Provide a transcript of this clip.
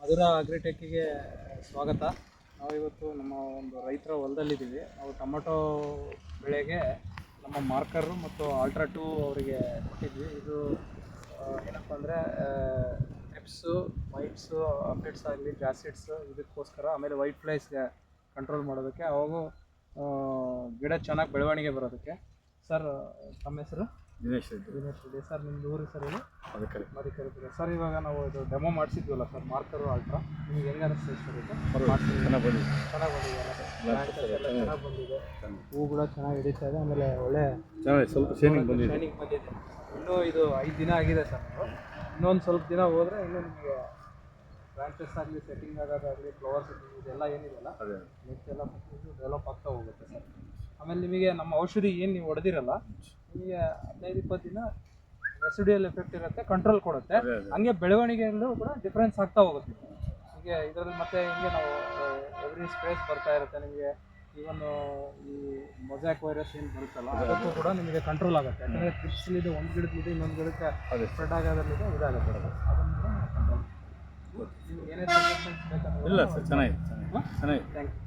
ಮಧುರ ಅಗ್ರಿಟೆಕ್ಕಿಗೆ ಸ್ವಾಗತ. ನಾವಿವತ್ತು ನಮ್ಮ ಒಂದು ರೈತರ ಹೊಲದಲ್ಲಿದ್ದೀವಿ. ನಾವು ಟೊಮೊಟೊ ಬೆಳೆಗೆ ನಮ್ಮ ಮಾರ್ಕರು ಮತ್ತು ಆಲ್ಟ್ರಾ 2 ಅವರಿಗೆ ಕೊಟ್ಟಿದ್ವಿ. ಇದು ಏನಪ್ಪ ಅಂದರೆ ಟ್ರಿಪ್ಸು, ವೈಟ್ಸು, ಅಪ್ಡೇಟ್ಸ್ ಆಗಲಿ, ಜಾಸಿಡ್ಸ್ ಇದಕ್ಕೋಸ್ಕರ. ಆಮೇಲೆ ವೈಟ್ ಫ್ಲೈಸ್ಗೆ ಕಂಟ್ರೋಲ್ ಮಾಡೋದಕ್ಕೆ, ಅವಾಗೂ ಗಿಡ ಚೆನ್ನಾಗಿ ಬೆಳವಣಿಗೆ ಬರೋದಕ್ಕೆ. ಸರ್, ತಮ್ಮ ಹೆಸರು? ದಿನೇಶ್ ರೆಡ್ಡಿ. ಸರ್, ನಿಮ್ಮದು ಊರು ಸರ್? ಇದು ಮದಕರಿ. ಸರ್, ಇವಾಗ ನಾವು ಇದು ಡೆಮೋ ಮಾಡಿಸಿದ್ವಲ್ಲ ಸರ್, ಮಾರ್ಕರು ಆಲ್ಟ್ರಾ, ನಿಮ್ಗೆ ಹೆಂಗೆ ಅನಿಸ್ತದೆ ಸರ್? ಇದು ಚೆನ್ನಾಗಿ ಬಂದಿದೆ. ಚೆನ್ನಾಗಿ ಬಂದಿದೆ. ಹೂ ಕೂಡ ಚೆನ್ನಾಗಿ ಹಿಡಿತಾ ಇದೆ. ಆಮೇಲೆ ಒಳ್ಳೆ ಸ್ವಲ್ಪ ಶೈನಿಂಗ್ ಬಂದಿದೆ. ಇನ್ನೂ ಇದು 5 ದಿನ ಆಗಿದೆ ಸರ್. ಇನ್ನೊಂದು ಸ್ವಲ್ಪ ದಿನ ಹೋದರೆ ಇನ್ನೂ ನಿಮಗೆ ಬ್ರಾಂಚಸ್ ಆಗಲಿ, ಸೆಟ್ಟಿಂಗ್ ಆಗೋದಾಗಲಿ, ಫ್ಲವರ್ ಸೆಟ್ಟಿಂಗ್ ಇದೆಲ್ಲ ಏನಿದೆಯಲ್ಲ ನೆಕ್ಸ್ಟ್ ಎಲ್ಲ ಡೆವಲಪ್ ಆಗ್ತಾ ಹೋಗುತ್ತೆ ಸರ್. ಆಮೇಲೆ ನಿಮಗೆ ನಮ್ಮ ಔಷಧಿ ಏನು ನೀವು ಹೊಡೆದಿರಲ್ಲ, ನಿಮಗೆ 15-20 ದಿನ ರೆಸಿಡಿಯಲ್ ಎಫೆಕ್ಟ್ ಇರುತ್ತೆ, ಕಂಟ್ರೋಲ್ ಕೊಡುತ್ತೆ. ಹಂಗೆ ಬೆಳವಣಿಗೆಯಲ್ಲೂ ಕೂಡ ಡಿಫ್ರೆನ್ಸ್ ಆಗ್ತಾ ಹೋಗುತ್ತೆ. ಹೀಗೆ ಇದರಲ್ಲಿ ಮತ್ತೆ ಹಿಂಗೆ ನಾವು ಎವ್ರಿ ಸ್ಪೇಸ್ ಬರ್ತಾ ಇರುತ್ತೆ ನಿಮಗೆ. ಈವನ್ ಈ ಮೊಸಾಕ್ ವೈರಸ್ ಏನು ಬರುತ್ತಲ್ಲ, ಅದಕ್ಕೂ ಕೂಡ ನಿಮಗೆ ಕಂಟ್ರೋಲ್ ಆಗುತ್ತೆ. ಯಾಕಂದರೆ ಟ್ರಿಪ್ಸಲ್ಲಿದೆ, ಒಂದು ಗಿಡಕ್ಕಿದೆ, ಇನ್ನೊಂದು ಗಿಡಕ್ಕೆ ಸ್ಪ್ರೆಡ್ ಆಗೋದ್ರಲ್ಲಿದೆ, ಇದಾಗುತ್ತೆ. ಅದನ್ನು ಕಂಟ್ರೋಲ್. ನೀವು ಏನೇ ಸಜೆಷನ್ಸ್ ಬೇಕಾದ್ರೆ ಇಲ್ಲ ಸರ್, ಚೆನ್ನಾಗಿದೆ. Thank you.